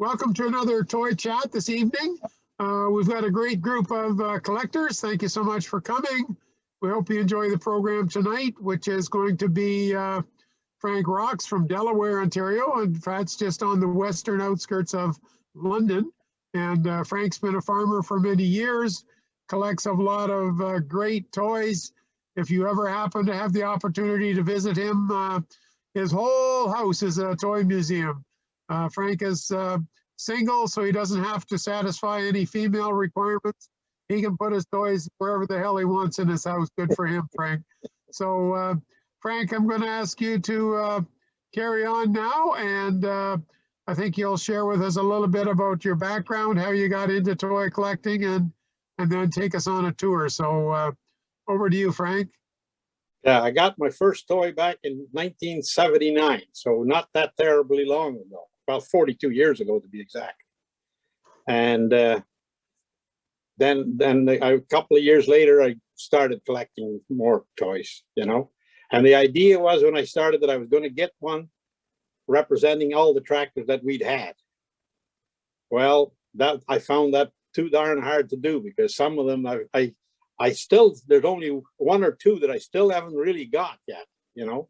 Welcome to another toy chat this evening. We've got a great group of collectors. Thank you so much for coming. We hope you enjoy the program tonight, which is going to be Frank Rocks from Delaware, Ontario. And that's just on the western outskirts of London. And Frank's been a farmer for many years, collects a lot of great toys. If you ever happen to have the opportunity to visit him, his whole house is a toy museum. Frank is single, so he doesn't have to satisfy any female requirements. He can put his toys wherever the hell he wants in his house. Good for him, Frank. So, Frank, I'm going to ask you to carry on now, and I think you'll share with us a little bit about your background, how you got into toy collecting, and then take us on a tour. So, over to you, Frank. Yeah, I got my first toy back in 1979, so not that terribly long ago, about 42 years ago to be exact. And then a couple of years later, I started collecting more toys, you know. And the idea was when I started that I was going to get one representing all the tractors that we'd had. Well, that I found that too darn hard to do because some of them I still, there's only one or two that I still haven't really got yet, you know.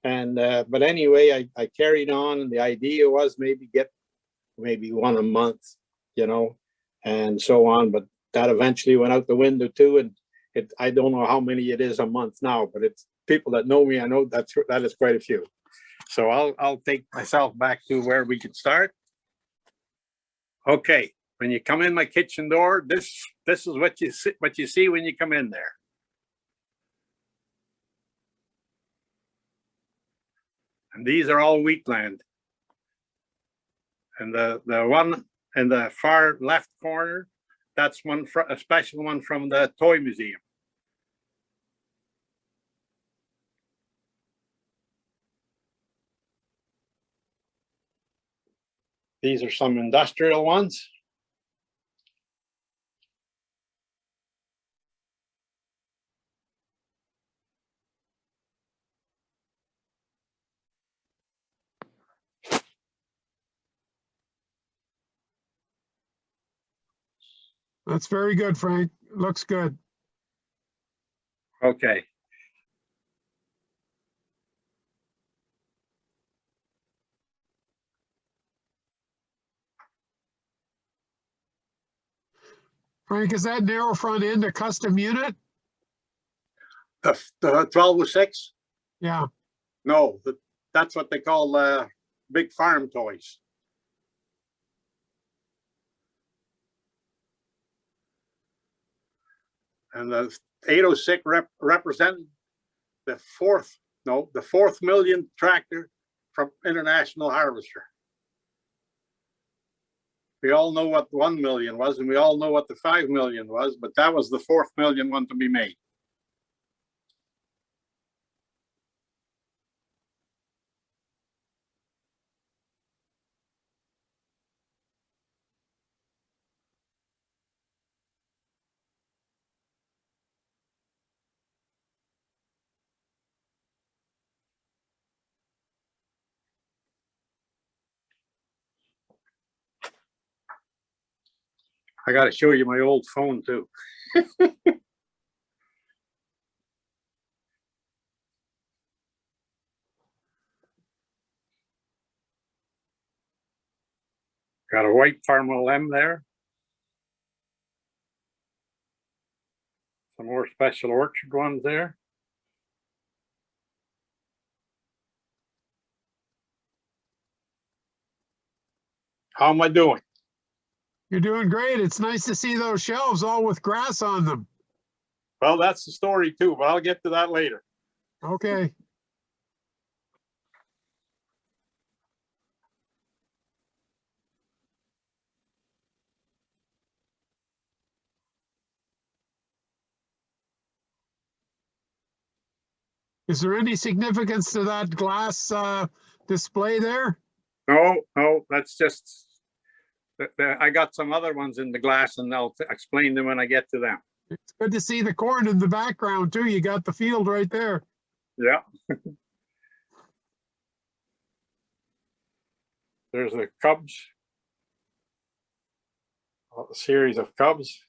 And but anyway, I carried on, and the idea was maybe get one a month, you know, and so on. But that eventually went out the window too. And I don't know how many it is a month now, but it's people that know me, I know that is quite a few. So I'll take myself back to where we could start. Okay. When you come in my kitchen door, this is what you see when you come in there. And these are all wheatland. And the one in the far left corner, that's a special one from the Toy Museum. These are some industrial ones. That's very good, Frank. Looks good. Okay. Frank, is that narrow front end a custom unit? The 1206? Yeah. No, that's what they call big farm toys. And the 806 represented the fourth million tractor from International Harvester. We all know what 1 million was, and we all know what the 5 million was, but that was the 4th million one to be made. I got to show you my old phone too. Got a white Farmel M there. Some more special orchard ones there. How am I doing? You're doing great. It's nice to see those shelves all with grass on them. Well, that's the story too, but I'll get to that later. Okay. Is there any significance to that glass display there? No, that's just, I got some other ones in the glass and I'll explain them when I get to them. It's good to see the corn in the background too. You got the field right there. Yeah. There's the Cubs A series of Cubs.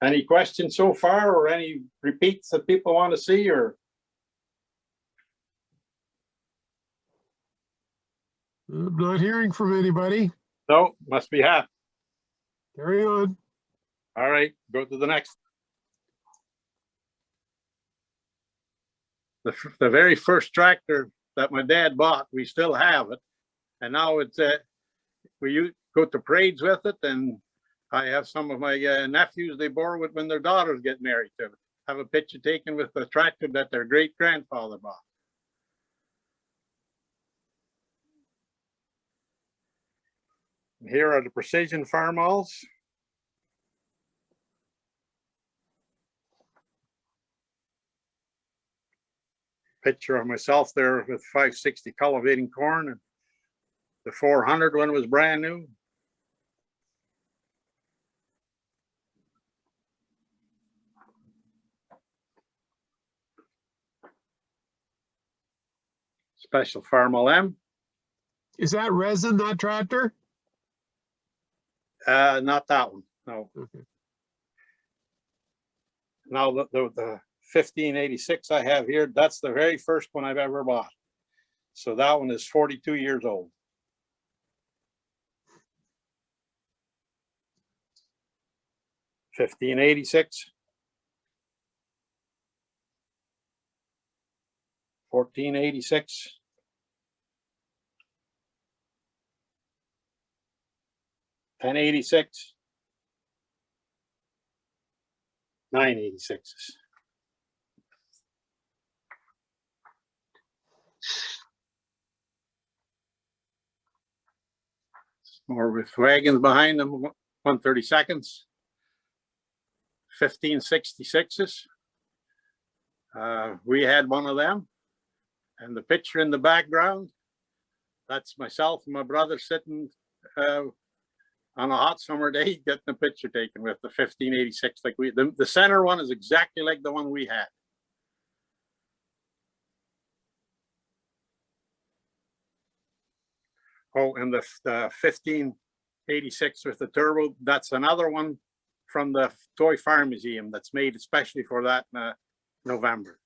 Any questions so far, or any repeats that people want to see, or? I'm not hearing from anybody. No, must be half. Carry on. All right, go to the next. The very first tractor that my dad bought, we still have it. And now it's, we go to parades with it, and I have some of my nephews, they borrow it when their daughters get married to it. Have a picture taken with the tractor that their great grandfather bought. And here are the precision farmals. Picture of myself there with 560 cultivating corn, and the 400 one was brand new. Special Farmal M. Is that resin, that tractor? Not that one, no. Okay. Now the 1586 I have here, that's the very first one I've ever bought. So that one is 42 years old. $15.86. $14.86. $10.86. 9.86. More with wagons behind them, 132nds. 1566s. We had one of them, and the picture in the background, that's myself and my brother sitting on a hot summer day getting a picture taken with the 1586. Like the center one is exactly like the one we had. Oh, and the 1586 with the turbo, that's another one from the Toy Farm Museum that's made especially for that November.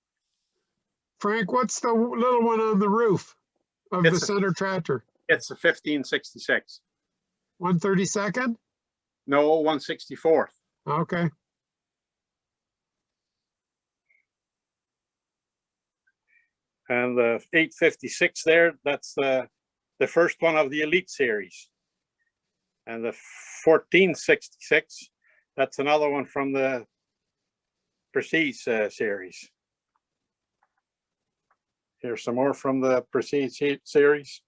Frank, what's the little one on the roof of the It's center tractor? It's a 1566. 132nd? No, 164th. Okay. And the 856 there, that's the first one of the Elite series. And the 1466, that's another one from the Prestige series. Here's some more from the Prestige series.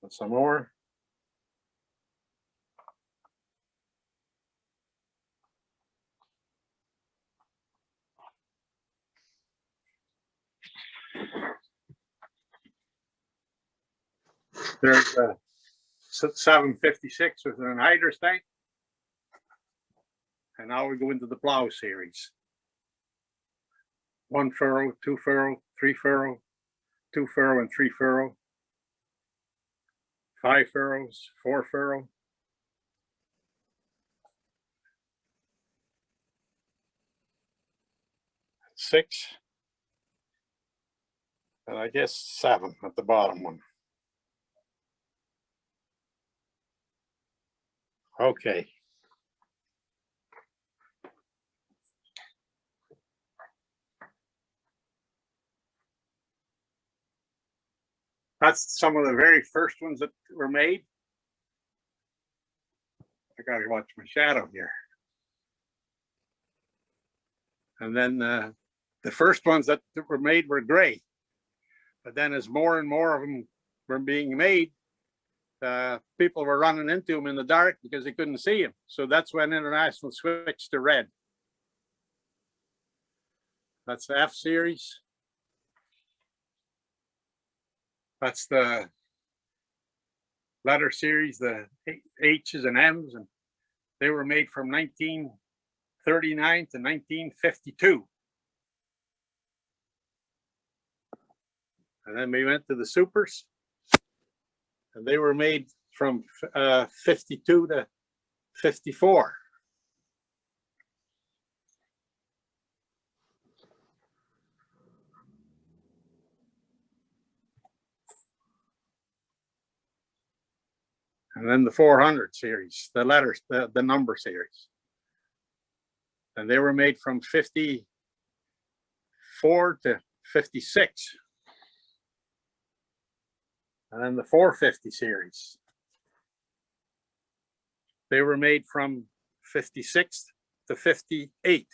And some more. There's a 756 with an anhydrous tank. And now we go into the plow series. 1 furrow, 2 furrow, 3 furrow, 2 furrow, and 3 furrow. 5 furrows, 4 furrow. 6. And I guess 7 at the bottom one. Okay. That's some of the very first ones that were made. I gotta watch my shadow here. And then the first ones that were made were gray. But then as more and more of them were being made, people were running into them in the dark because they couldn't see them. So that's when International switched to red. That's the F series. That's the letter series, the H's and M's, and they were made from 1939 to 1952. And then we went to the supers, and they were made from 52 to 54. And then the 400 series, the letters, the number series. And they were made from 54 to 56. And then the 450 series. They were made from 56 to 58.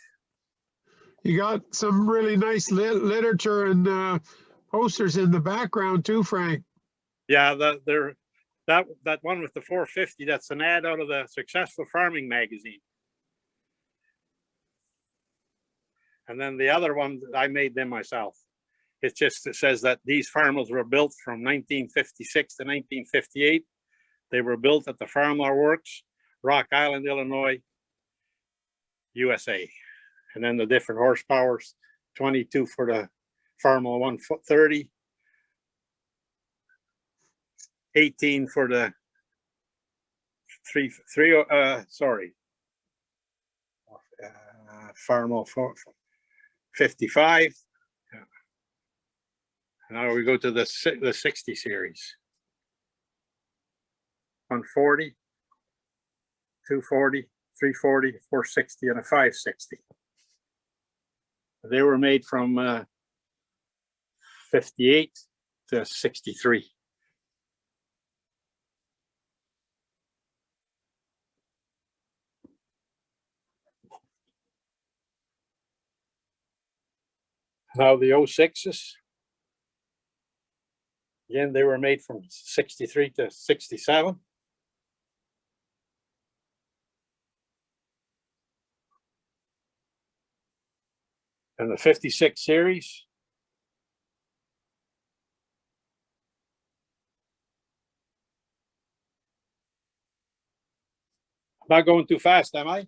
You got some really nice literature and posters in the background too, Frank. Yeah, that one with the 450, that's an ad out of the Successful Farming magazine. And then the other one, I made them myself. It says that these farmers were built from 1956 to 1958. They were built at the Farmall Works, Rock Island, Illinois, USA. And then the different horsepowers, 22 for the Farmall 130, 18 for the Farmall 55. Now we go to the 60 series. 140, 240, 340, 460, and a 560. They were made from 58 to 63. Now the 06s, again, they were made from 63 to 67. And the 56 series, I'm not going too fast, am I?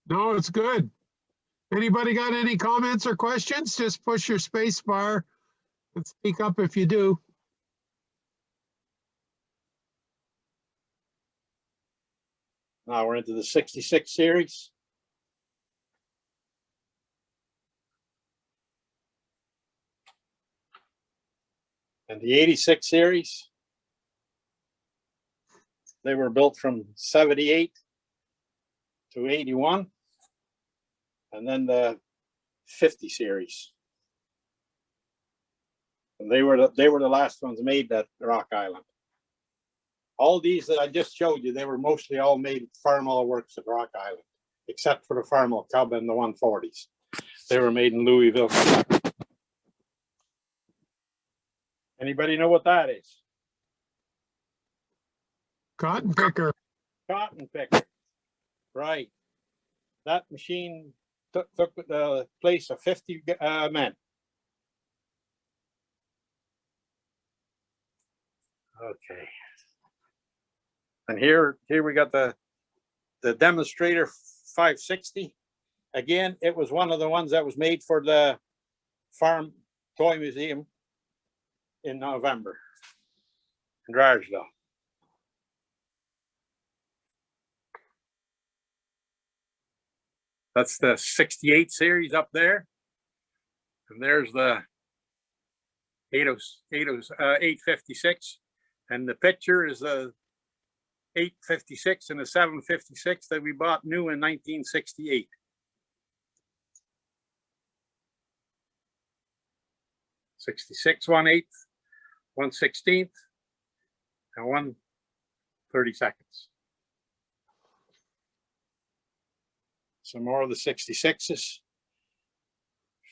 No, it's good. Anybody got any comments or questions? Just push your space bar and speak up if you do. Now we're into the 66 series. And the 86 series, they were built from 78 to 81. And then the 50 series. And they were the last ones made at Rock Island. All these that I just showed you, they were mostly all made at Farmall Works at Rock Island, except for the Farmall Cub and the 140s. They were made in Louisville. Anybody know what that is? Cotton picker. Cotton picker. Right. That machine took the place of 50 men. Okay. And here we got the demonstrator 560. Again, it was one of the ones that was made for the Farm Toy Museum in November in Drysdale. That's the 68 series up there. And there's the 856. And the picture is the 856 and the 756 that we bought new in 1968. '66 1/8, 1/16, and 1/32. Some more of the 66s.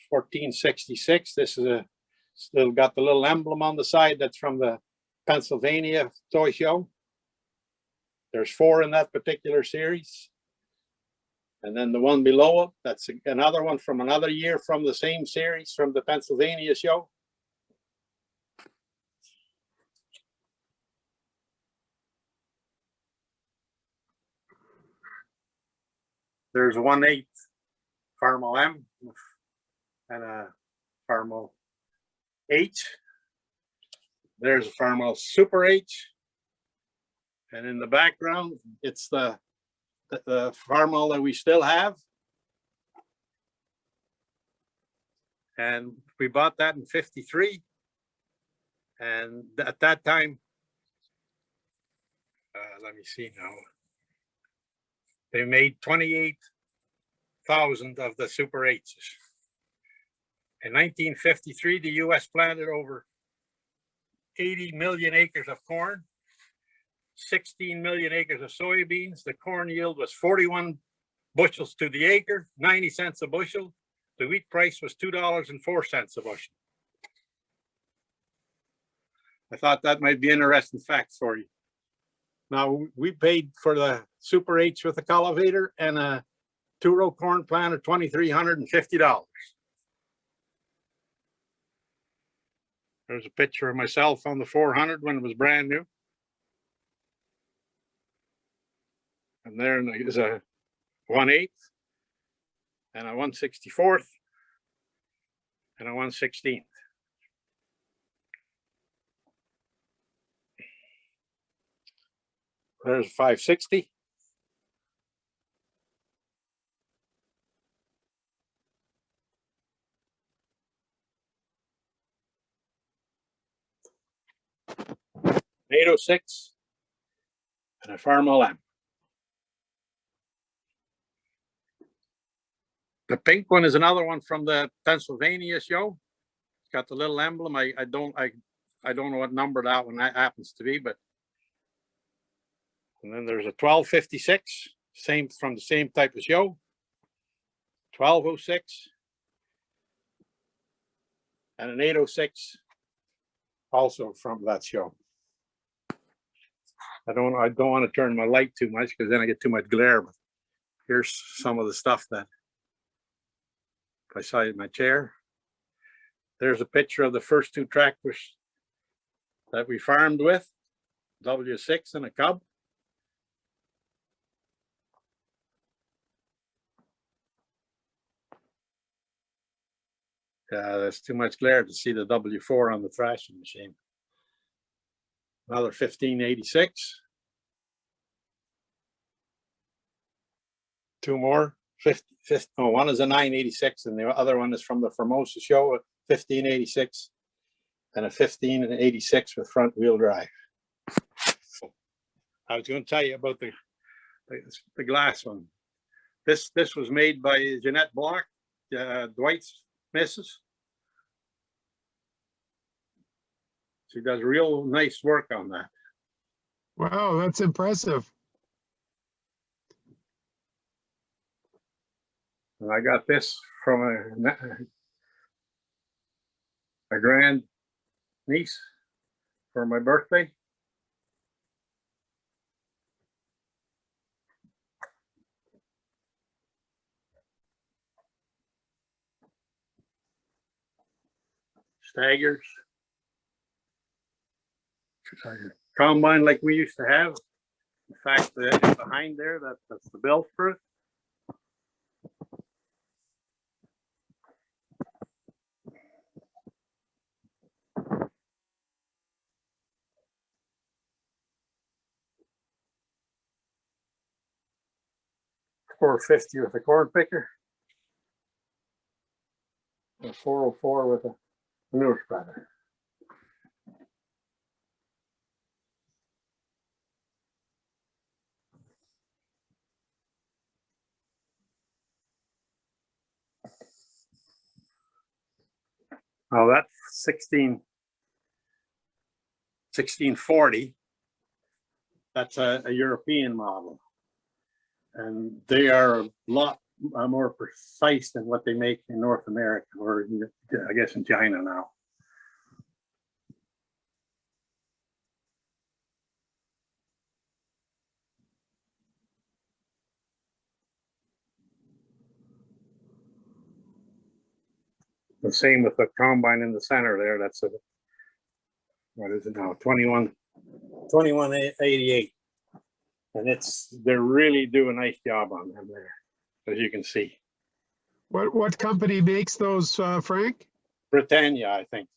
1466. This is still got the little emblem on the side. That's from the Pennsylvania toy show. There's 4 in that particular series. And then the one below it, that's another one from another year from the same series from the Pennsylvania show. There's 1/8 Farmall M and a Farmall H. there's a Farmall Super H. And in the background, it's the Farmall that we still have. And we bought that in 53. And at that time, let me see now. They made 28,000 of the Super H's. In 1953, the US planted over 80 million acres of corn, 16 million acres of soybeans. The corn yield was 41 bushels to the acre, 90 cents a bushel. The wheat price was $2.04 a bushel. I thought that might be interesting facts for you. Now, we paid for the Super H with a cultivator and a 2-row corn planter $2,350. There's a picture of myself on the 400 when it was brand new. And there is a 1/8 and a 1/64 and a 1/16. There's a 560. An 806 and a Farmall M. The pink one is another one from the Pennsylvania show. It's got the little emblem. I don't know what number that one happens to be, but and then there's a 1256, same from the same type of show. 1206 and an 806, also from that show. I don't want to turn my light too much because then I get too much glare. But here's some of the stuff that beside my chair. There's a picture of the first 2 tractors that we farmed with, W6 and a Cub. There's too much glare to see the W4 on the thrashing machine. Another 1586. 2 more. One is a 986 and the other one is from the Formosa show, a 1586 and a 1586 with front wheel drive. I was going to tell you about the glass one. This was made by Jeanette Block, Dwight's missus. She does real nice work on that. Wow, that's impressive. And I got this from a grand niece for my birthday. Staggers. Combine like we used to have. In fact, behind there, that's the belt for it. $450 with a corn picker. And $404 with a manure spreader. Oh, that's 1640. That's a European model. And they are a lot more precise than what they make in North America, or I guess in China now. The same with the combine in the center there. That's a, what is it now? 2188. And they're really doing a nice job on them there, as you can see. What company makes those, Frank? Britannia, I think.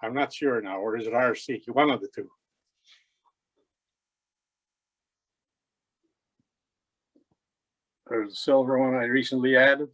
I'm not sure now, or is it RC? One of the two. There's a silver one I recently added.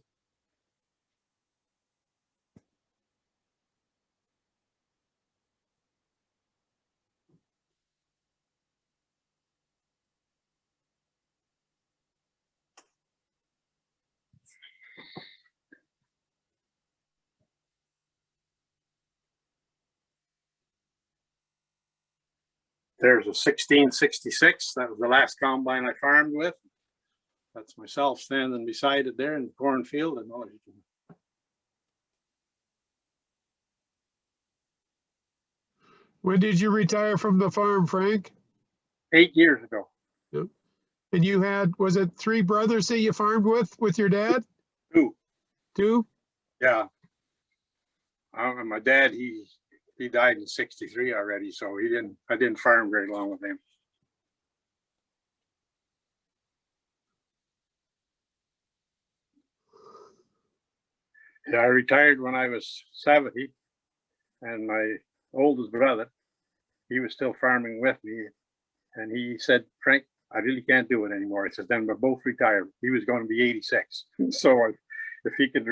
There's a 1666. That was the last combine I farmed with. That's myself standing beside it there in the cornfield. And all you can. When did you retire from the farm, Frank? 8 years ago. Yep. And you had, was it 3 brothers that you farmed with your dad? 2. 2? Yeah. And my dad, he died in 63 already, so I didn't farm very long with him. Yeah, I retired when I was 70, and my oldest brother, he was still farming with me, and he said, Frank, I really can't do it anymore. He says, then we're both retired. He was going to be 86. So if he could,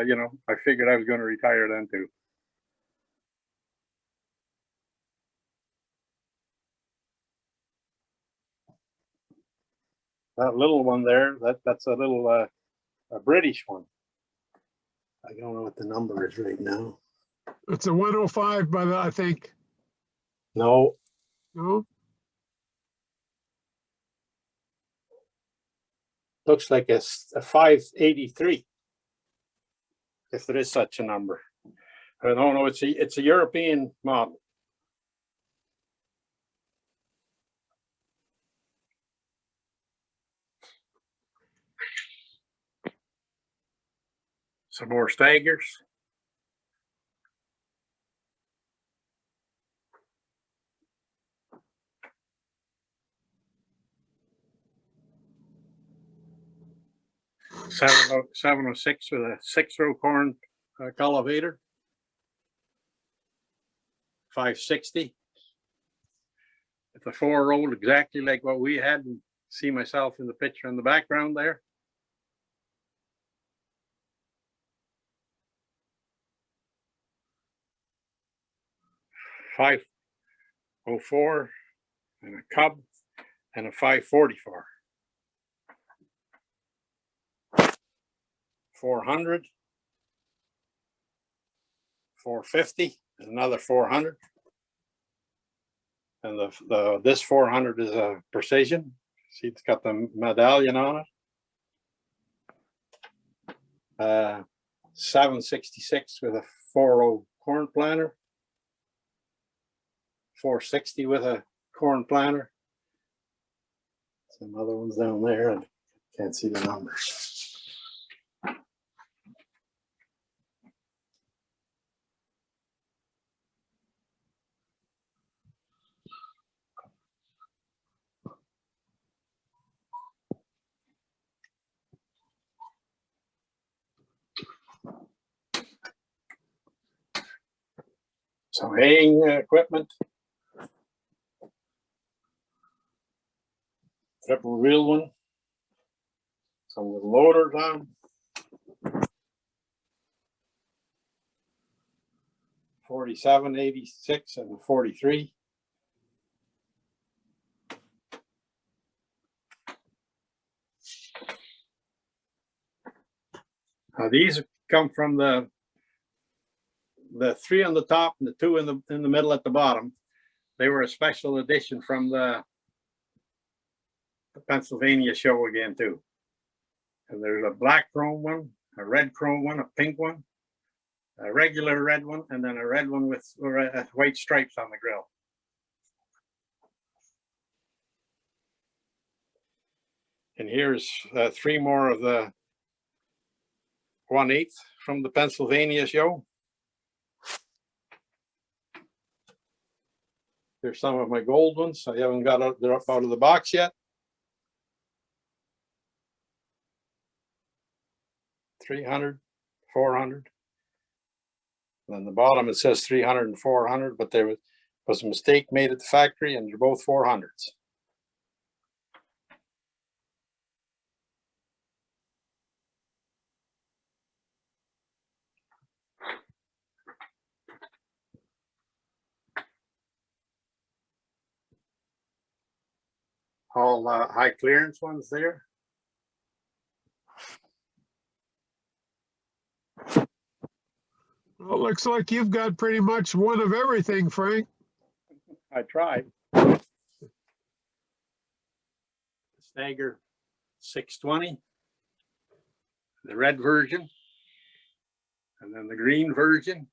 you know, I figured I was going to retire then too. That little one there, that's a little a British one. I don't know what the number is right now. It's a 105 by the, I think. No. No? Looks like a 583, if there is such a number. I don't know. It's a European model. Some more staggers. Seven oh six with a 6-row corn cultivator. 560. It's a 4-row, exactly like what we had. And see myself in the picture in the background there. 504 and a cub and a 544. 400, 450, another 400, and this 400 is a precision. See, it's got the medallion on it. 766 with a 4-row corn planter. 460 with a corn planter. Some other ones down there. I can't see the numbers. Some haying equipment. Triple wheel one. Some with loaders on. 47, 86, and 43. These come from the 3 on the top and the 2 in the middle at the bottom. They were a special edition from the Pennsylvania show again too. And there's a black chrome one, a red chrome one, a pink one, a regular red one, and then a red one with white stripes on the grill. And here's 3 more of the 1/8 from the Pennsylvania show. Here's some of my gold ones. I haven't got out of the box yet. 300, 400. On the bottom, it says 300 and 400, but there was a mistake made at the factory, and they're both 400s. All high clearance ones there. Well, it looks like you've got pretty much one of everything, Frank. I tried. Stagger 620, the red version, and then the green version.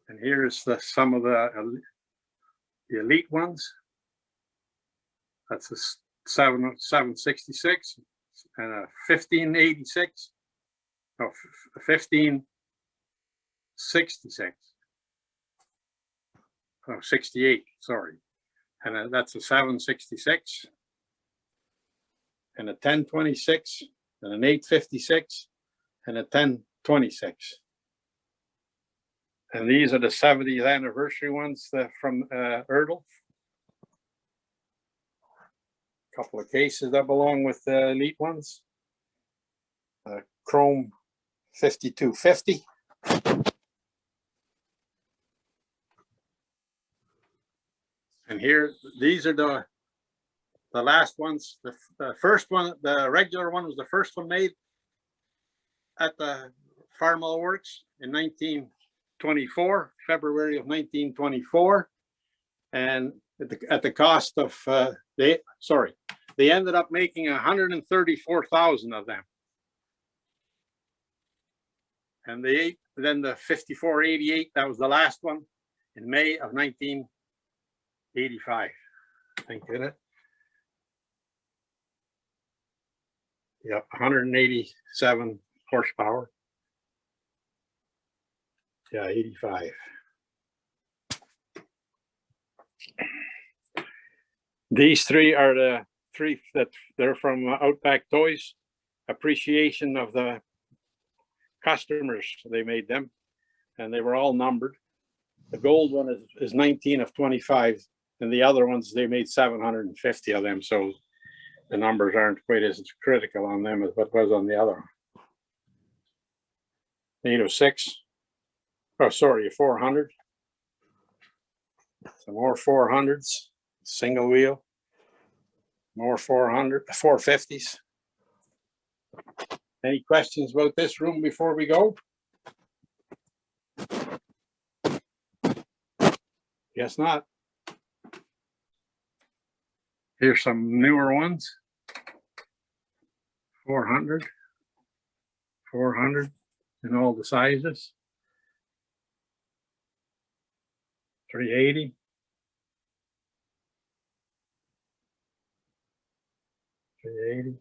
And here's some of the elite ones. That's a 766 and a 1586. No, 1566. Oh, 68, sorry. And that's a 766 and a 1026 and an 856 and a 1026. And these are the 70th anniversary ones from Erdl. A couple of cases that belong with the elite ones. Chrome 5250. And here, these are the last ones. The first one, the regular one, was the first one made at the Farmall Works in 1924, February of 1924. And at the cost of, they ended up making 134,000 of them. And then the 5488, that was the last one in May of 1985, I think, did it? Yep, 187 horsepower. Yeah, 85. These three are the three that they're from Outback Toys. Appreciation of the customers, they made them, and they were all numbered. The gold one is 19 of 25, and the other ones, they made 750 of them, so the numbers aren't quite as critical on them as what was on the other one. 806. Oh, sorry, a 400. Some more 400s, single wheel. More 450s. Any questions about this room before we go? Guess not. Here's some newer ones. 400 in all the sizes. 380. 380.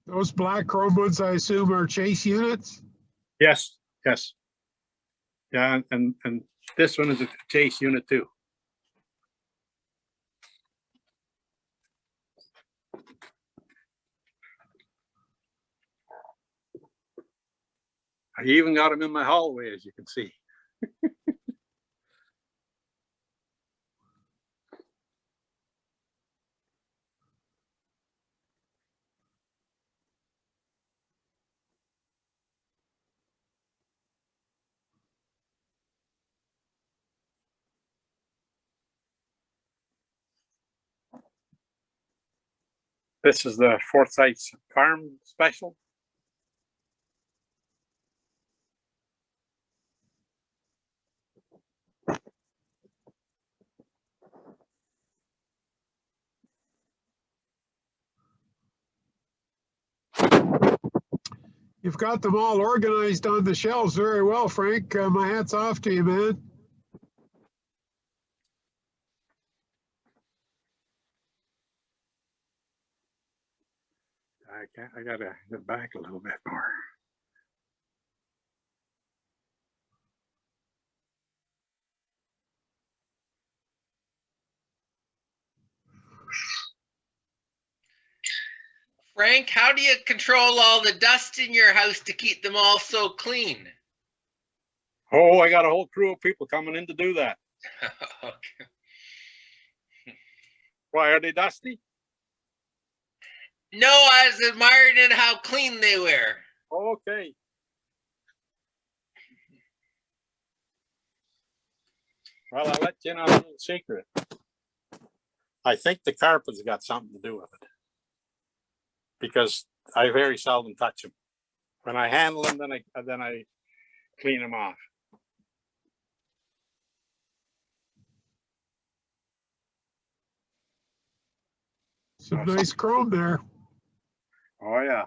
Those black chrome ones, I assume, are chase units? Yes, yes. Yeah, and this one is a chase unit too. I even got them in my hallway, as you can see. This is the Forsyth's Farm Special. You've got them all organized on the shelves very well, Frank. My hat's off to you, man. I gotta get back a little bit more. Frank, how do you control all the dust in your house to keep them all so clean? Oh, I got a whole crew of people coming in to do that. Okay. Why, are they dusty? No, I was admiring how clean they were. Okay. Well, I'll let you in on a little secret. I think the carpet's got something to do with it, because I very seldom touch them. When I handle them, then I clean them off. Some nice chrome there. Oh yeah.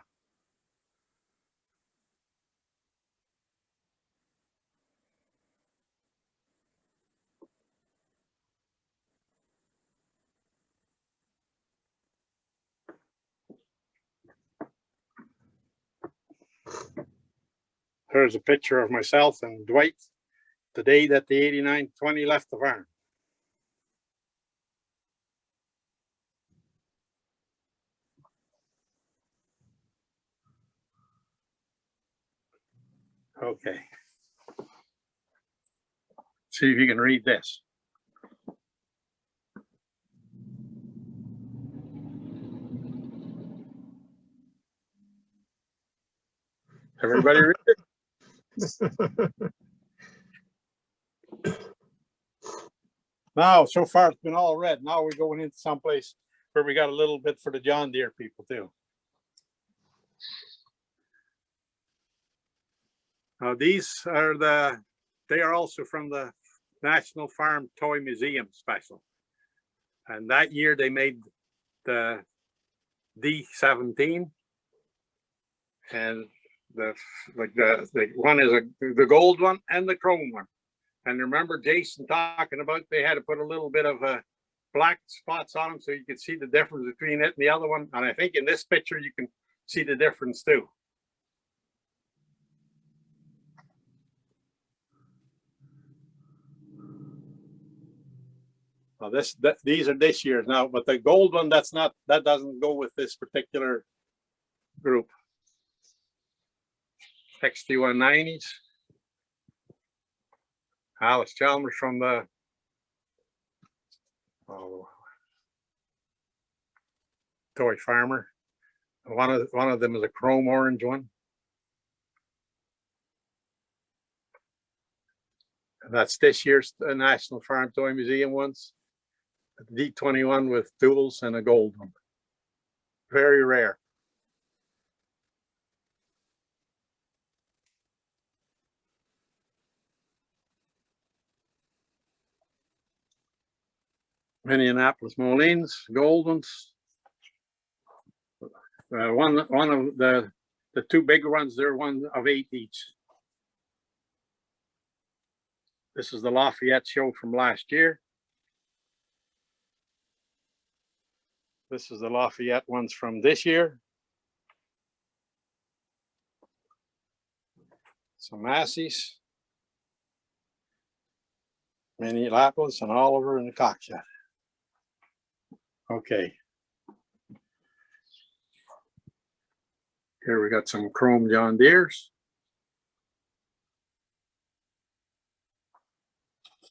Here's a picture of myself and Dwight the day that the 8920 left the farm. Okay. See if you can read this. Everybody read it? Now, so far it's been all red. Now we're going into someplace where we got a little bit for the John Deere people too. Now these are they are also from the National Farm Toy Museum special. And that year they made the D17. And the one is the gold one and the chrome one. And remember Jason talking about they had to put a little bit of black spots on them so you could see the difference between it and the other one. And I think in this picture you can see the difference too. Well, these are this year's now, but the gold one, that doesn't go with this particular group. XT190s. Alice Chalmers from the Toy Farmer. One of them is a chrome orange one. And that's this year's National Farm Toy Museum ones. A D21 with duals and a gold one. Very rare. Minneapolis Molines, gold ones. One of the two bigger ones, they're one of 8 each. This is the Lafayette show from last year. This is the Lafayette ones from this year. Some Massey's, Minneapolis, and Oliver and the Cockshed. Okay. Here we got some chrome John Deere's.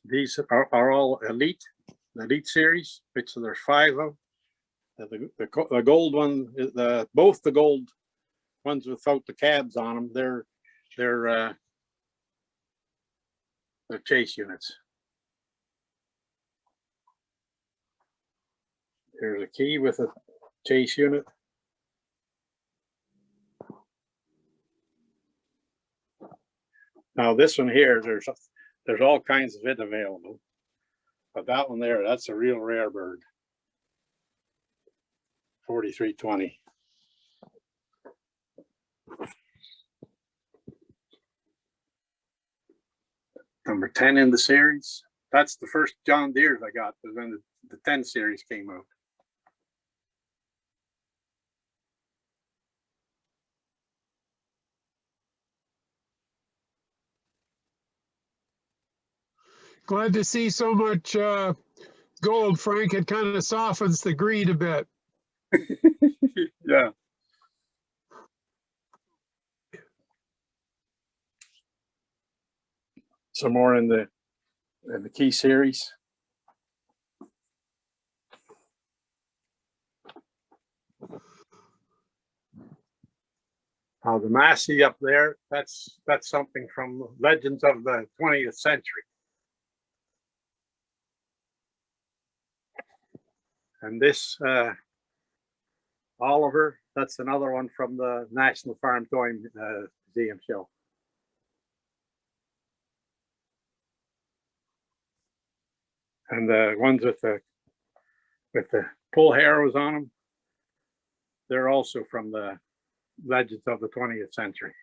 These are all elite series, which there's 5 of. The gold one, both the gold ones without the cabs on them, they're chase units. Here's a key with a chase unit. Now this one here, there's all kinds of it available, but that one there, that's a real rare bird. 4320. Number 10 in the series. That's the first John Deere's I got, was when the 10 series came out. Glad to see so much gold, Frank. It kind of softens the green a bit. Yeah. some more in the key series. The Massey up there, that's something from Legends of the 20th Century. And this Oliver, that's another one from the National Farm Toy Museum show. And the ones with the pull harrows on them, they're also from the Legends of the 20th Century.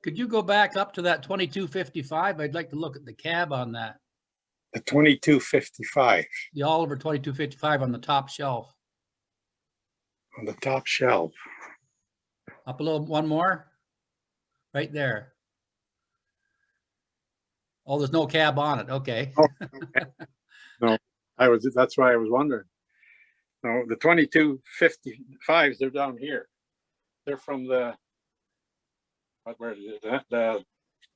Could you go back up to that 2255? I'd like to look at the cab on that. The 2255 The Oliver 2255 on the top shelf. on the top shelf. Up a little, one more. Right there. Oh, there's no cab on it. Okay. Oh, okay. No, that's why I was wondering. No, the 2255s, they're down here. They're from the, where is it? The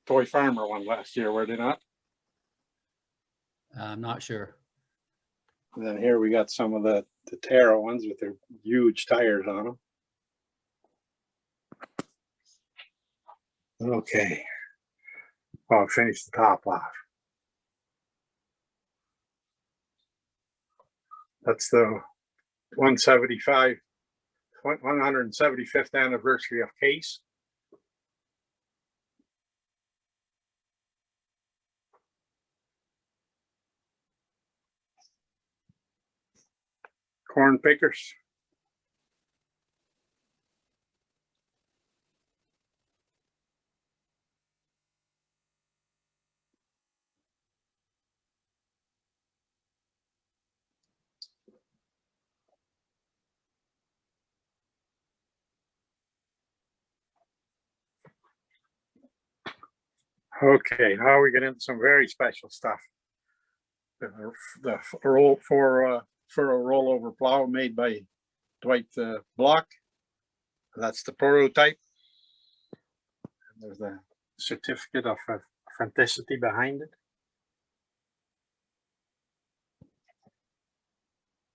Toy Farmer one last year, were they not? I'm not sure. And then here we got some of the Terra ones with their huge tires on them. Okay. I'll finish the top off. That's the 175, 175th anniversary of Case. Corn pickers. Okay, now we get into some very special stuff. For a rollover plow made by Dwight Block. That's the prototype. And there's the certificate of authenticity behind it.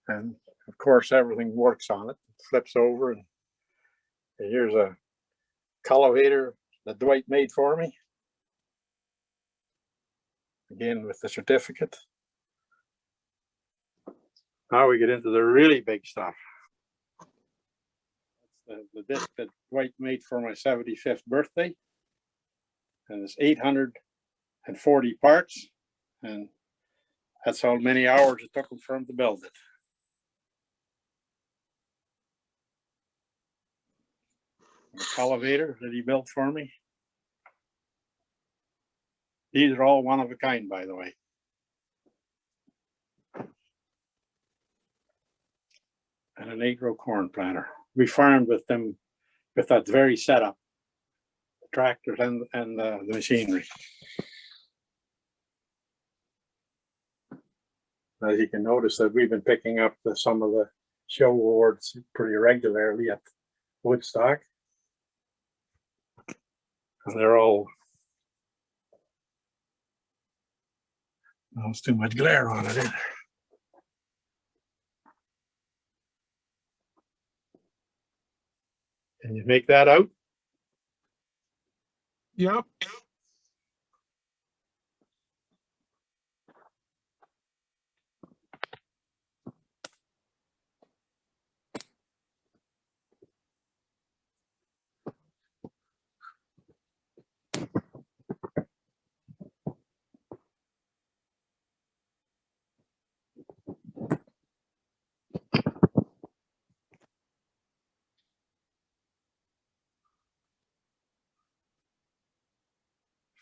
And of course, everything works on it. It flips over, and here's a cultivator that Dwight made for me. Again, with the certificate. Now we get into the really big stuff. That's the disc that Dwight made for my 75th birthday. And it's 840 parts. And that's how many hours it took him for him to build it. The cultivator that he built for me. These are all one of a kind, by the way. And an 8-row corn planter. We farmed with them, with that very setup, the tractors and the machinery. As you can notice that we've been picking up some of the show awards pretty regularly at Woodstock. And they're all, there's too much glare on it. Can you make that out? Yep.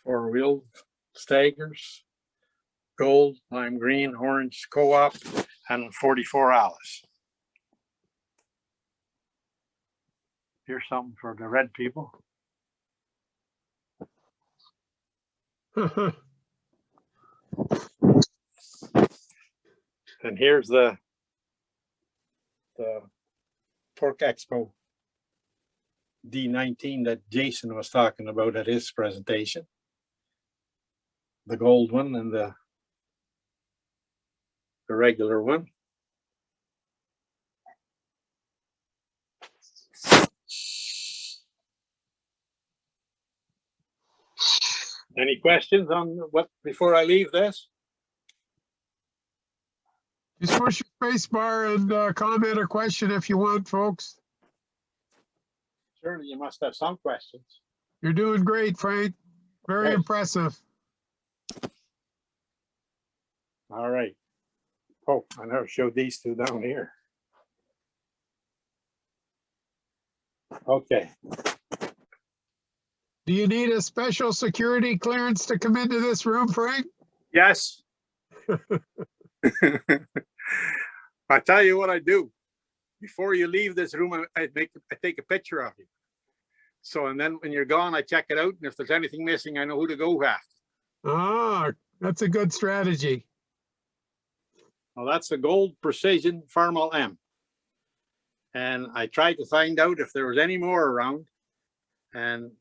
Four-wheel staggers, gold, lime green, orange co-op, and 44 Alice. Here's something for the red people. And here's the Torque Expo D19 that Jason was talking about at his presentation. The gold one and the regular one. Any questions on what before I leave this? Just push your space bar and comment or question if you want, folks. Surely you must have some questions. You're doing great, Frank. Very Right. impressive. All right. Oh, I never showed these two down here. Okay. Do you need a special security clearance to come into this room, Frank? Yes. I tell you what I do. Before you leave this room, I take a picture of you. So, and then when you're gone, I check it out. And if there's anything missing, I know who to go after. Ah, that's a good strategy. Well, that's a gold precision Farmal M. And I tried to find out if there was any more around. And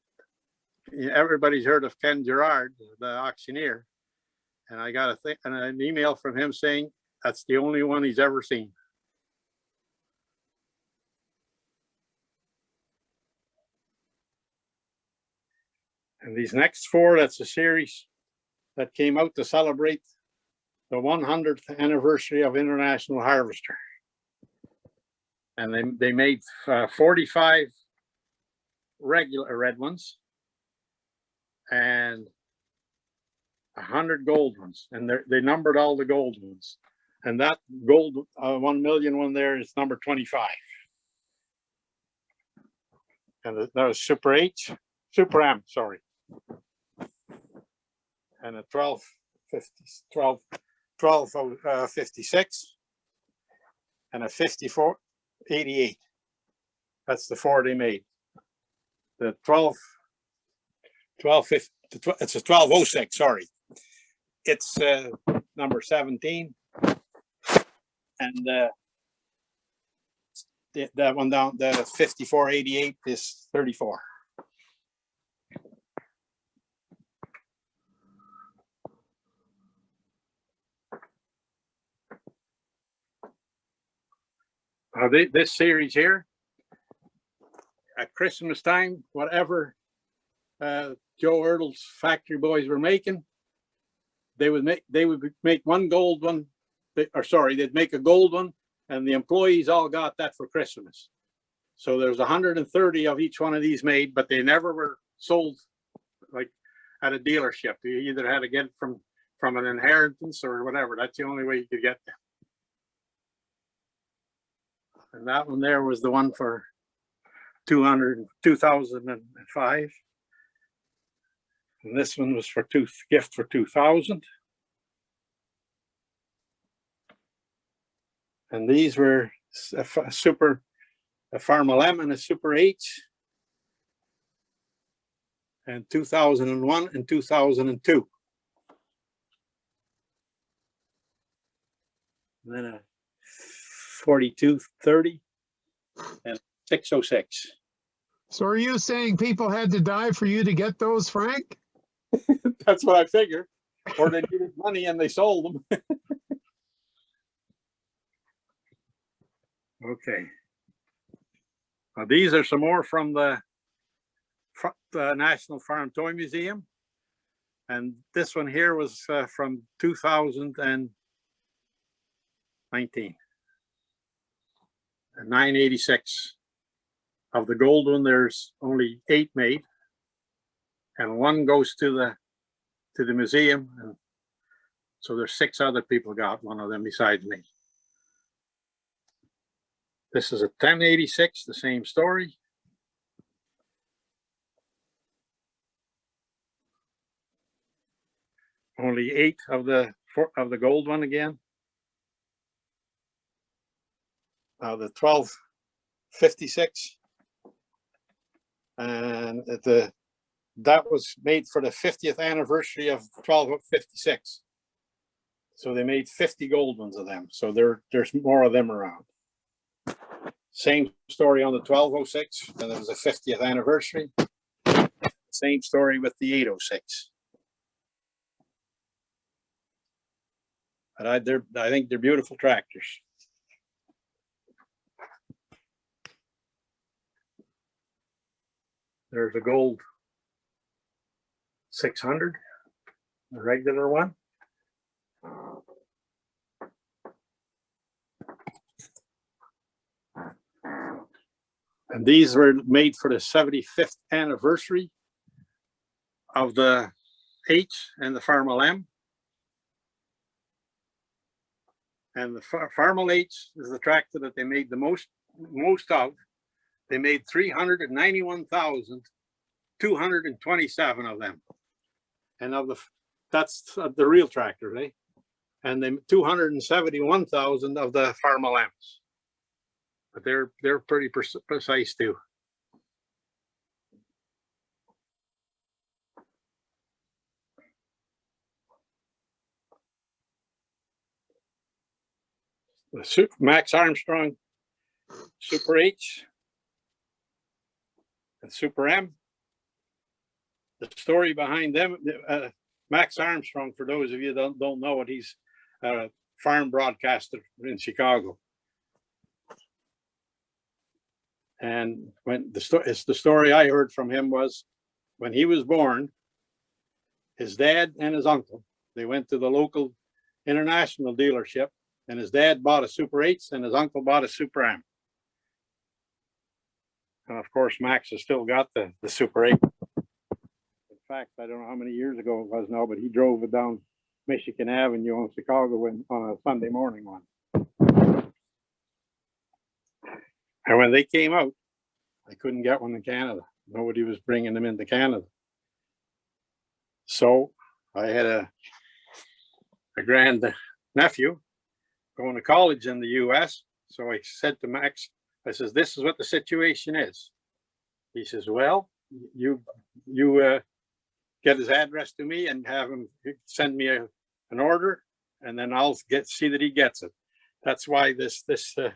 everybody's heard of Ken Gerard, the auctioneer. And I got an email from him saying that's the only one he's ever seen. And these next four, that's a series that came out to celebrate the 100th anniversary of International Harvester. And they made 45 regular red ones and 100 gold ones. And they numbered all the gold ones. And that gold 1 million one there is number 25. And that was Super M, sorry. And a 1256 and a 5488. That's the four they made. The 1250, it's a 1206, sorry. It's number 17. And that one down, the 5488 is 34. This series here, at Christmas time, whatever Joe Ertle's factory boys were making, they would make one gold one, they'd make a gold one, and the employees all got that for Christmas. So there's 130 of each one of these made, but they never were sold like at a dealership. You either had to get it from an inheritance or whatever. That's the only way you could get them. And that one there was the one for 2005. And this one was for gift for 2000. And these were a Farmal M and a Super H. And 2001 and 2002. And then a 4230 and 606. So are you saying people had to die for you to get those, Frank? That's what I figured. Or they needed money and they sold them. Okay. Now these are some more from the National Farm Toy Museum. And this one here was from 2019. 986. Of the gold one, there's only 8 made, and 1 goes to the museum, and so there's 6 other people got one of them besides me. This is a 1086, the same story. Only 8 of the gold one again. The 1256, and that was made for the 50th anniversary of 1256. So they made 50 gold ones of them. So there's more of them around. Same story on the 1206, and it was the 50th anniversary. Same story with the 806. But I think they're beautiful tractors. There's a gold 600, the regular one. And these were made for the 75th anniversary of the H and the Farmel M. And the Farmel H is the tractor that they made the most of. They made 391,227 of them. And that's the real tractor, eh? And then 271,000 of the Farmel M's. But they're pretty precise too. The Max Armstrong Super H and Super M. The story behind them, Max Armstrong, for those of you that don't know it, he's a farm broadcaster in Chicago. And when the story I heard from him was when he was born, his dad and his uncle, they went to the local international dealership, and his dad bought a Super 8 and his uncle bought a Super M. And of course, Max has still got the Super 8. In fact, I don't know how many years ago it was now, but he drove it down Michigan Avenue in Chicago on a Sunday morning one. And when they came out, I couldn't get one in Canada. Nobody was bringing them into Canada. So I had a grand nephew going to college in the US. So I said to Max, I says, this is what the situation is. He says, well, you get his address to me and have him send me an order, and then I'll see that he gets it. That's why this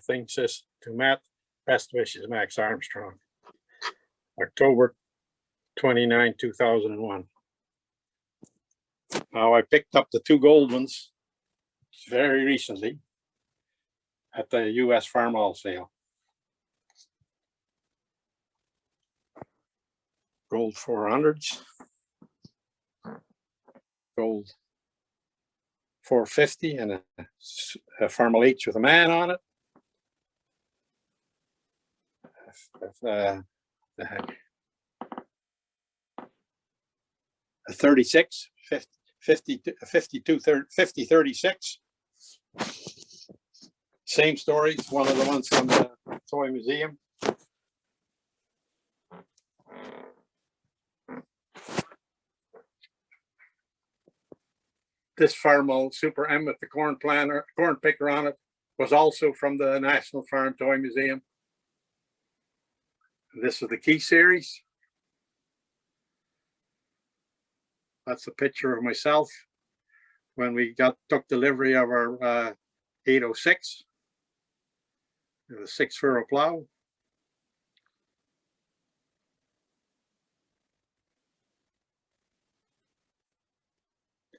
thing says to Matt, best wishes, Max Armstrong. October 29, 2001. Now I picked up the 2 gold ones very recently at the US Farm All Sale. Gold 400s, gold 450, and a Farmel H with a man on it. A 36, 50-36. Same story, one of the ones from the Toy Museum. This Farmel Super M with the corn picker on it was also from the National Farm Toy Museum. This is the Key series. That's a picture of myself when we took delivery of our 806, the 6-furrow plow.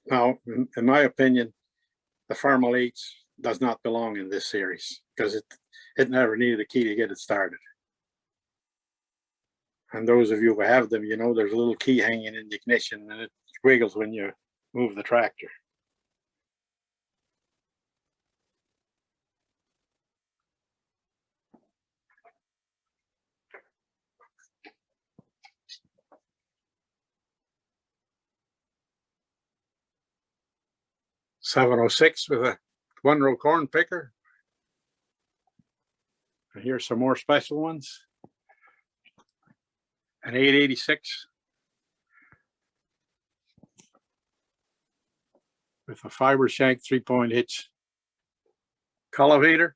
Now, in my opinion, the Farmel 8 does not belong in this series because it never needed a key to get it started. And those of you who have them, you know there's a little key hanging in the ignition and it wiggles when you move the tractor. .706 with a 1-row corn picker. And here's some more special ones. An 886 with a fiber shank 3-point hitch cultivator.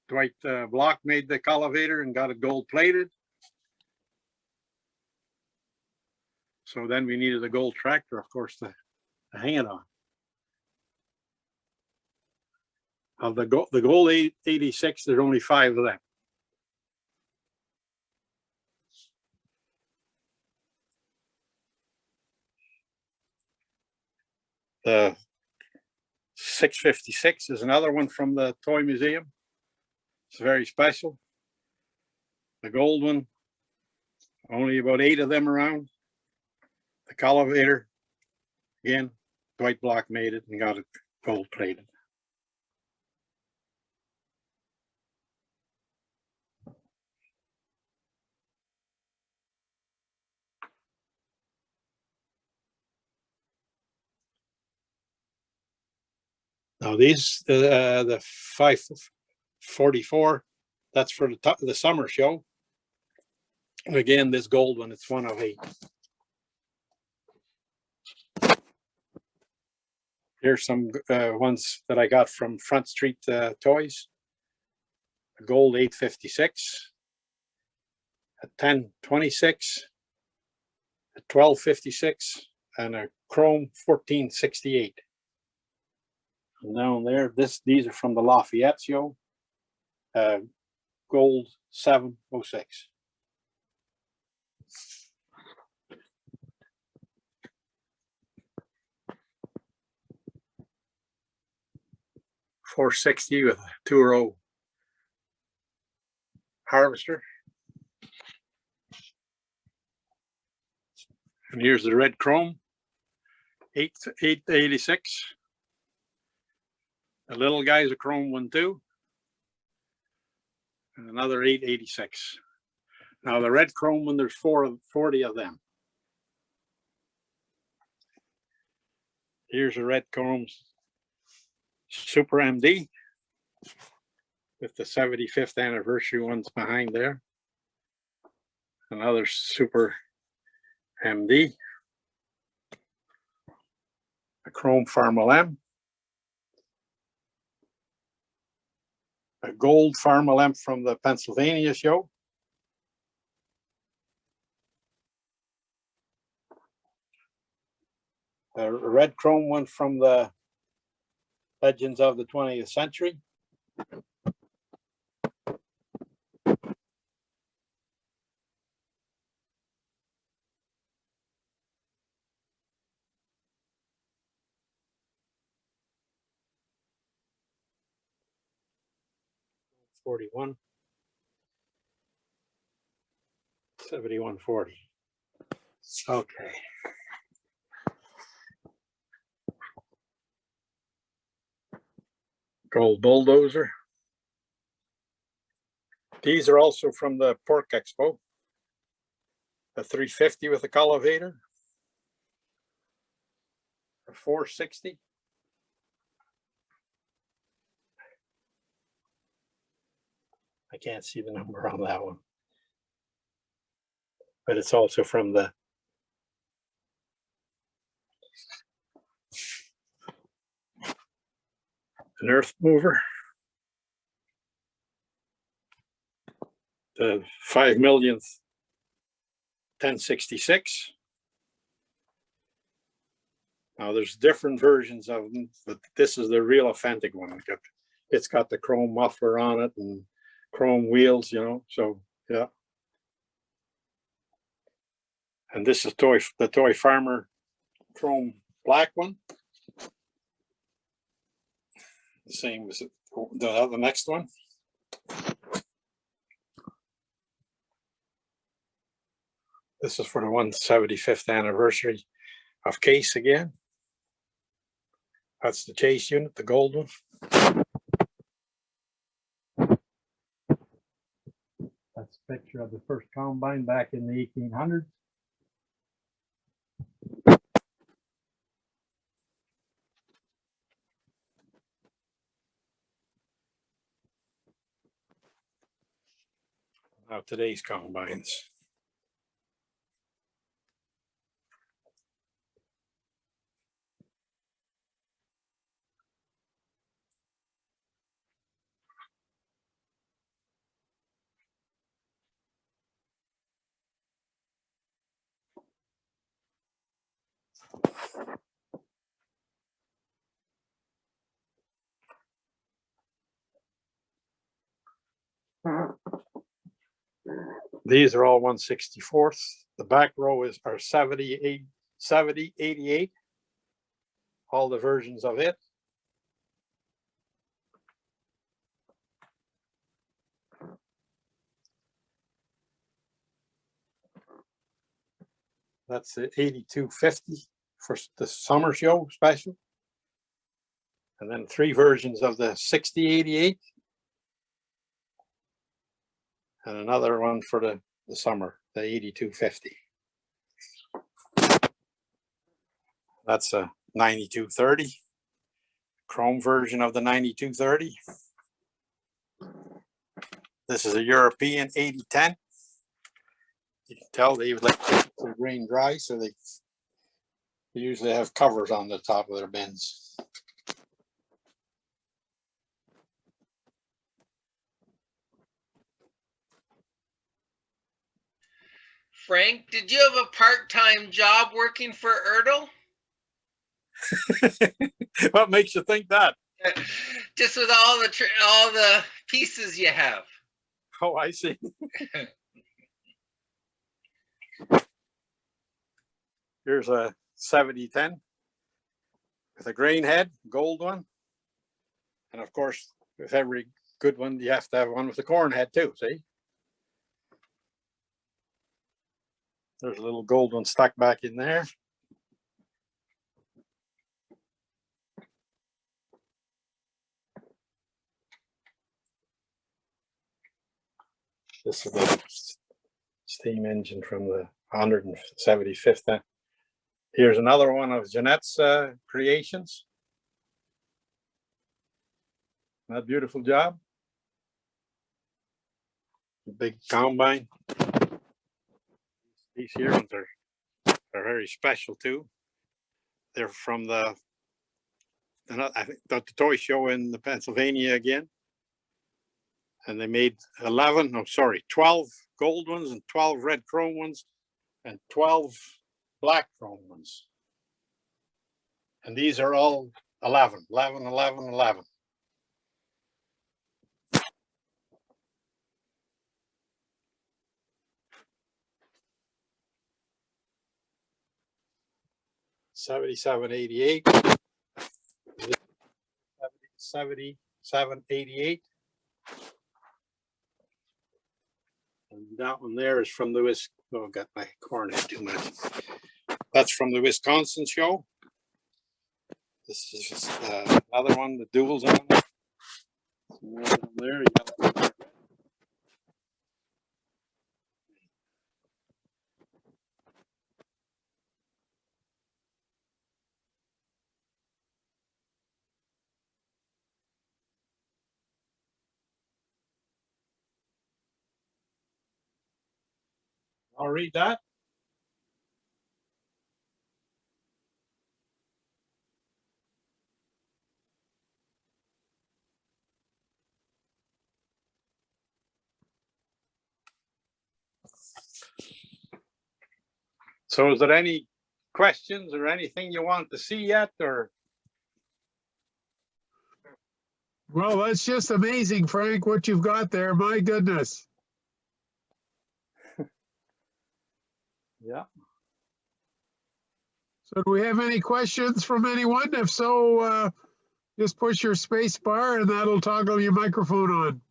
Dwight Block made the cultivator and got it gold plated. So then we needed a gold tractor, of course, to hanging on. Of the gold 86, there's only 5 of them. The 656 is another one from the Toy Museum. It's very special. The gold one, only about 8 of them around. The Collivator, again, Dwight Block made it and got it gold plated. Now these, the 544, that's for the summer show. And again, this gold one, it's 1 of 8. Here's some ones that I got from Front Street Toys. A gold 856, a 1026, a 1256, and a chrome 1468. And down there, these are from the Lafayette show. Gold 706. $460 with a 2-row harvester. And here's the red chrome, 886. The little guy's a chrome one too. And another 886. Now the red chrome one, there's 40 of them. Here's a red chrome Super MD with the 75th anniversary ones behind there. Another Super MD. A chrome Farmer M. A gold Farmer M from the Pennsylvania show. A red chrome one from the Legends of the 20th Century. $41. $71.40. Okay. Gold Bulldozer. These are also from the Pork Expo. A 350 with a Collivator. A 460. I can't see the number on that one. But it's also from the an earth mover. The 5 millionth 1066. Now there's different versions of them, but this is the real authentic one. It's got the chrome muffler on it and chrome wheels, you know, so yeah. And this is the Toy Farmer chrome black one. The same as the next one. This is for the 175th anniversary of Case again. That's the Chase unit, the gold one. That's a picture of the first combine back in the 1800s. Now today's combines. These are all 1/64. The back row are 78, 70, 88. All the versions of it. That's the 8250 for the summer show special. And then 3 versions of the 6088. And another one for the summer, the 8250. That's a 9230. Chrome version of the 9230. This is a European 8010. You can tell they let their grain dry, so they usually have covers on the top of their bins. Frank, did you have a part-time job working for Ertl? What makes you think that? Just with all the pieces you have. Oh, I see. Here's a 7010 with a grain head, gold one. And of course, with every good one, you have to have one with a corn head too, see? There's a little gold one stuck back in there. This is the steam engine from the 175th. Here's another one of Jeanette's creations. That beautiful job. Big combine. These here ones are very special too. They're from I think the toy show in the Pennsylvania again. And they made 12 gold ones and 12 red chrome ones and 12 black chrome ones. And these are all 11, 11, 11, 11. $77.88, $77.88, and that one there is from the oh, got my corn head too much. That's from the Wisconsin show. This is another one, the duals on there. There, you got I'll read that. So is there any questions or anything you want to see yet, or? Well, that's just amazing, Frank, what you've got there. My goodness. Yeah. So do we have any questions from anyone? If so, just push your space bar and that'll toggle your microphone on.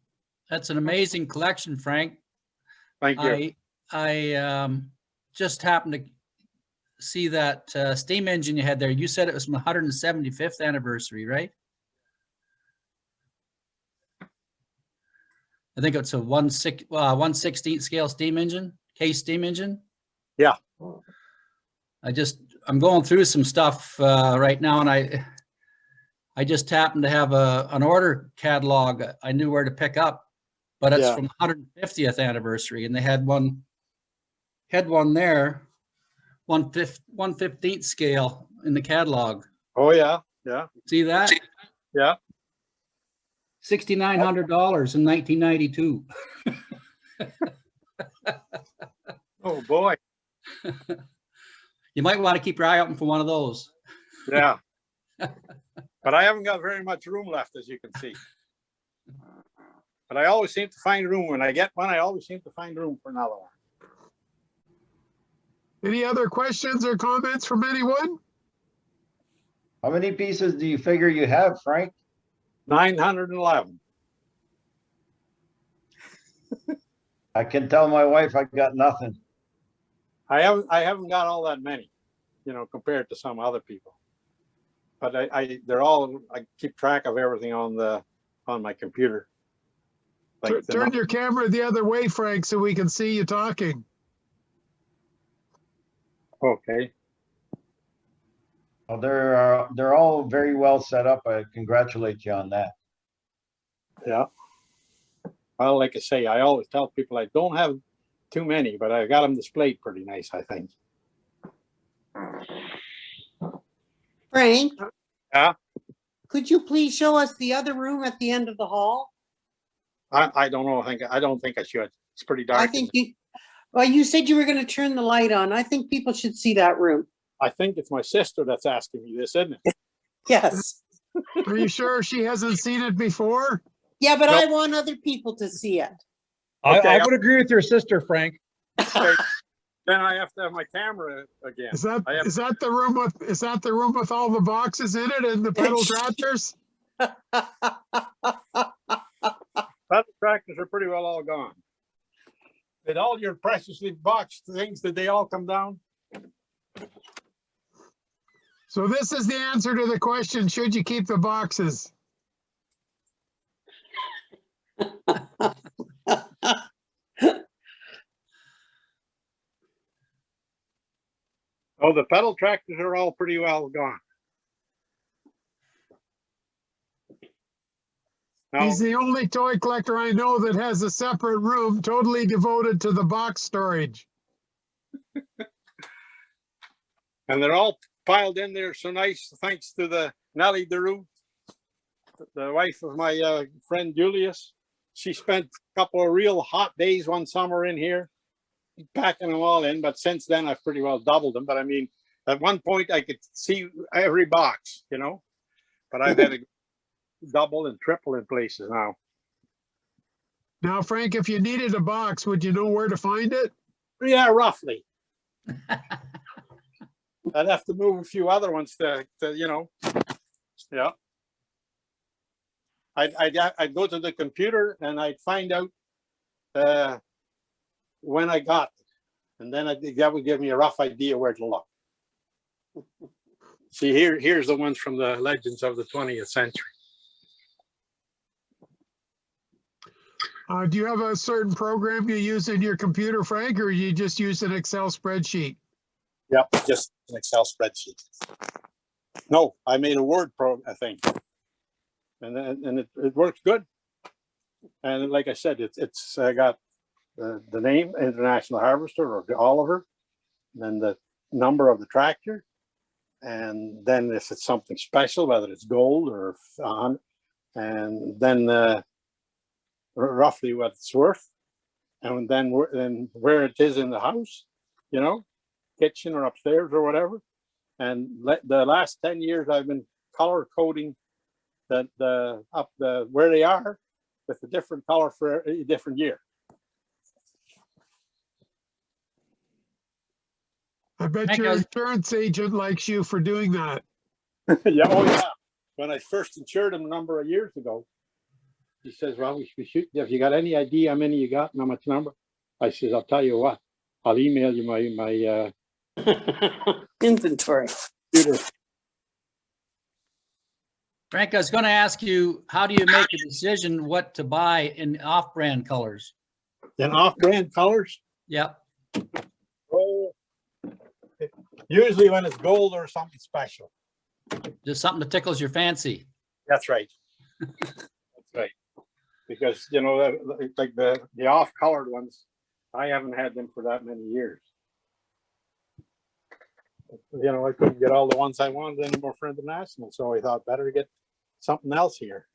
That's an amazing collection, Frank. Thank you. I just happened to see that steam engine you had there. You said it was from the 175th anniversary, right? I think it's a 1/16 scale steam engine, case steam engine. Yeah. I'm going through some stuff right now, and I just happened to have an order catalog. I knew where to pick up, but it's from the 150th anniversary, and they had one there, 1/15 scale in the catalog. Oh yeah, yeah. See that? Yeah. $6,900 in 1992. Oh boy. You might want to keep your eye open for one of those. Yeah. But I haven't got very much room left, as you can see. But I always seem to find room. When I get one, I always seem to find room for another one. Any other questions or comments from anyone? How many pieces do you figure you have, Frank? 911. I can tell my wife I got nothing. I haven't got all that many, compared to some other people. But they're all, I keep track of everything on my computer. Like Turn your camera the other way, Frank, so we can see you talking. Okay. Well, they're all very well set up. I congratulate you on that. Yeah. Well, like I say, I always tell people I don't have too many, but I got them displayed pretty nice, I think. Frank? Yeah? Could you please show us the other room at the end of the hall? I don't know. I don't think I should. It's pretty dark. I think well, you said you were going to turn the light on. I think people should see that room. I think it's my sister that's asking me this, isn't it? Yes. Are you sure she hasn't seen it before? Yeah, but I Nope. want other people to see it. Okay, I would agree with your sister, Frank. Okay. Then I have to have my camera again. Is that I have- is that the room with all the boxes in it and the pedal tractors? Pedal tractors are pretty well all gone. Did all your preciously boxed things, did they all come down? So this is the answer to the question, should you keep the boxes? Oh, the pedal tractors are all pretty well gone. No, He's the only toy collector I know that has a separate room totally devoted to the box storage. and they're all piled in there so nice, thanks to the Nellie DeRue, the wife of my friend Julius. She spent a couple of real hot days one summer in here, packing them all in. But since then, I've pretty well doubled them. But I mean, at one point, I could see every box, But I've had to double and triple in places now. Now, Frank, if you needed a box, would you know where to find it? Yeah, roughly. I'd have to move a few other ones to yeah. I'd go to the computer and I'd find out when I got it. And then that would give me a rough idea where to look. See, here's the ones from the legends of the 20th century. Do you have a certain program you use in your computer, Frank, or you just use an Excel spreadsheet? Yep, just an Excel spreadsheet. No, I made a Word thing, and it works good. And like I said, it's got the name International Harvester or the Oliver, then the number of the tractor, and then if it's something special, whether it's gold or and then roughly what it's worth, and then where it is in the house, kitchen or upstairs or whatever. And the last 10 years I've been color coding where they are with a different color for a different year. I bet Frank, your I was- insurance agent likes you for doing that. Yeah, oh yeah. When I first insured him a number of years ago, he says, well, we should, if you got any idea how many you got and how much number, I says, I'll tell you what, I'll email you my Inventory. computer. Frank, I was going to ask you, how do you make a decision what to buy in off-brand colors? In off-brand colors. Yep. Oh, usually when it's gold or something special. Just something that tickles your fancy. That's right. That's right. Because, like the off-colored ones, I haven't had them for that many years. I couldn't get all the ones I wanted anymore for international, so I thought better get something else here.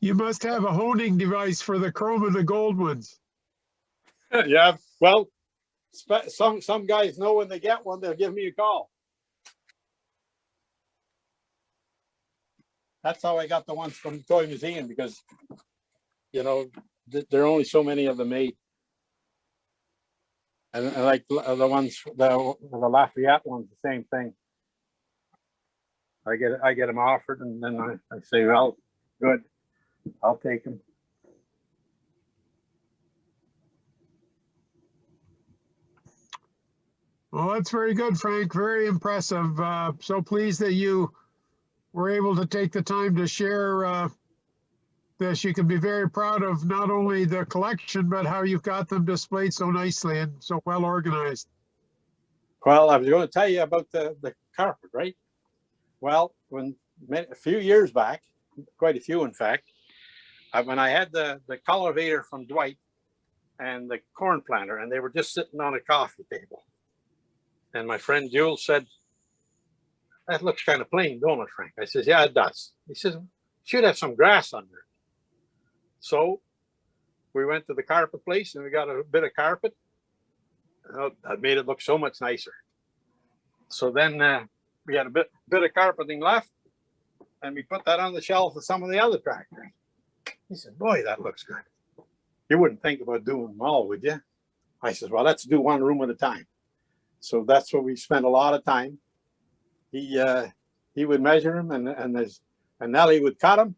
You must have a honing device for the chrome and the gold ones. Yeah, well, some guys know when they get one, they'll give me a call. That's how I got the ones from the Toy Museum, because you know, there are only so many of them made. And like the ones, the Lafayette ones, the same thing. I get them offered, and then I say, well, good, I'll take them. Well, that's very good, Frank. Very impressive. So pleased that you were able to take the time to share this. You can be very proud of not only the collection, but how you've got them displayed so nicely and so well organized. Well, I was going to tell you about the carpet, right? Well, a few years back, quite a few, in fact, when I had the cultivator from Dwight and the corn planter, and they were just sitting on a coffee table. And my friend Jules said, that looks kind of plain, don't it, Frank? I says, yeah, it does. He says, should have some grass under it. So we went to the carpet place and we got a bit of carpet. That made it look so much nicer. So then we had a bit of carpeting left, and we put that on the shelf of some of the other tractors. He said, boy, that looks good. You wouldn't think about doing them all, would you? I said, well, let's do one room at a time. So that's what we spent a lot of time. He would measure them, and Nellie would cut them,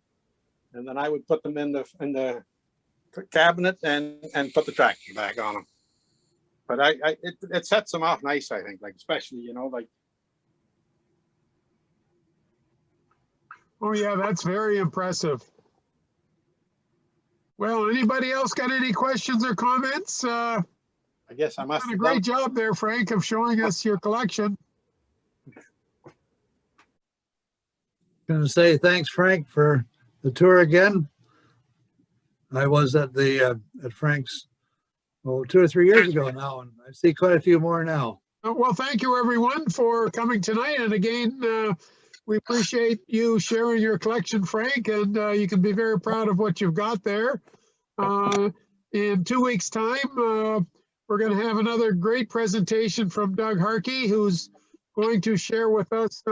and then I would put them in the cabinet and put the tractor back on them. But it sets them off nice, I think, like especially, you know, like. Oh yeah, that's very impressive. Well, anybody else got any questions or comments? I guess I must done a have great job there, Frank, of showing us your collection. Going to say thanks, Frank, for the tour again. I was at Frank's, 2 or 3 years ago now, and I see quite a few more now. Well, thank you everyone for coming tonight. And again, we appreciate you sharing your collection, Frank, and you can be very proud of what you've got there. In 2 weeks' time, we're going to have another great presentation from Doug Harkey, who's going to share with us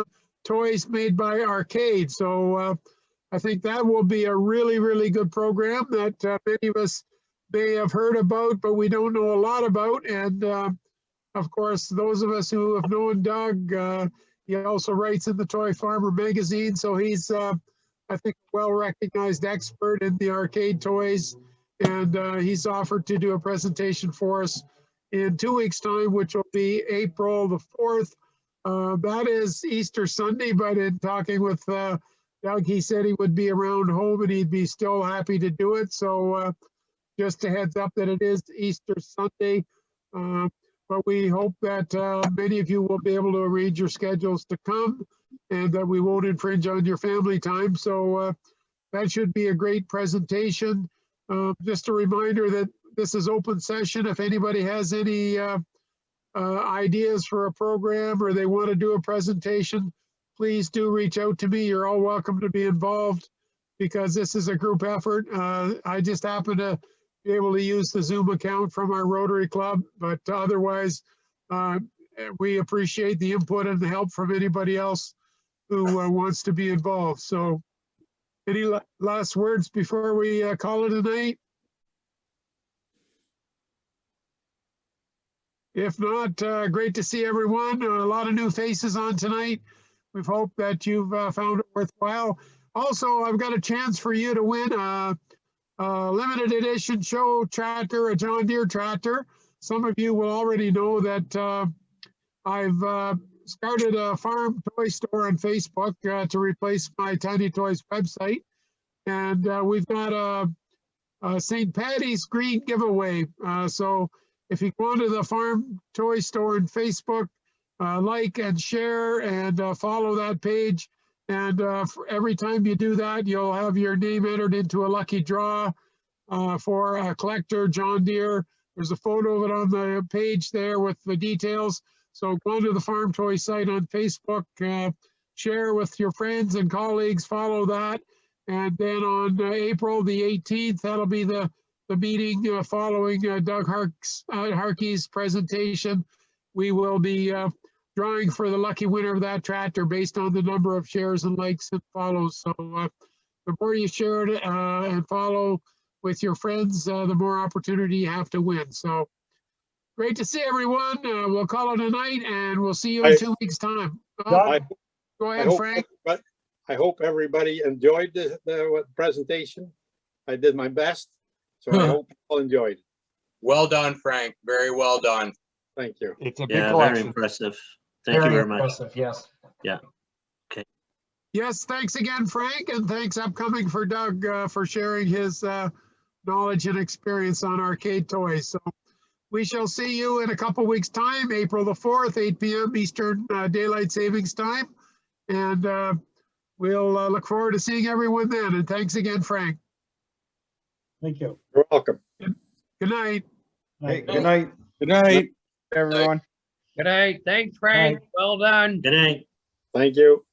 toys made by Arcade. So I think that will be a really, really good program that many of us may have heard about, but we don't know a lot about. And of course, those of us who have known Doug, he also writes in the Toy Farmer magazine. So he's, I think, a well-recognized expert in the arcade toys. And he's offered to do a presentation for us in 2 weeks' time, which will be April the 4th. That is Easter Sunday, but in talking with Doug, he said he would be around home and he'd be still happy to do it. So just a heads up that it is Easter Sunday. But we hope that many of you will be able to arrange your schedules to come and that we won't infringe on your family time. So that should be a great presentation. Just a reminder that this is open session. If anybody has any ideas for a program or they want to do a presentation, please do reach out to me. You're all welcome to be involved because this is a group effort. I just happen to be able to use the Zoom account from our Rotary Club, but otherwise, we appreciate the input and the help from anybody else who wants to be involved. So any last words before we call it a night? If not, great to see everyone. A lot of new faces on tonight. We hope that you've found it worthwhile. Also, I've got a chance for you to win a limited edition show tractor, a John Deere tractor. Some of you will already know that I've started a farm toy store on Facebook to replace my Tiny Toys website. And we've got a St. Patty's green giveaway. So if you go to the farm toy store on Facebook, like and share and follow that page. And every time you do that, you'll have your name entered into a lucky draw for a collector, John Deere. There's a photo of it on the page there with the details. So go to the Farm Toy site on Facebook, share with your friends and colleagues, follow that. And then on April the 18th, that'll be the meeting following Doug Harkey's presentation. We will be drawing for the lucky winner of that tractor based on the number of shares and likes and follows. So the more you share it and follow with your friends, the more opportunity you have to win. So great to see everyone. We'll call it a night and we'll see you in 2 weeks' time. Oh, I, go I ahead, hope, Frank. I hope everybody enjoyed the presentation. I did my best, so I hope you all enjoyed it. Well done, Frank. Very well done. Thank you. It's a big Yeah, very collection. impressive. Thank you very much. Impressive, yes. Yes, thanks again, Frank, and thanks upcoming for Doug for sharing his knowledge and experience on arcade toys. So we shall see you in a couple weeks' time, April the 4th, 8 p.m. Eastern Daylight Savings Time. And we'll look forward to seeing everyone then. And thanks again, Frank. Thank you. You're welcome. Good night. Hey, good night. Good night, everyone. Good night. Thanks, Frank. Well done. Good night. Thank you.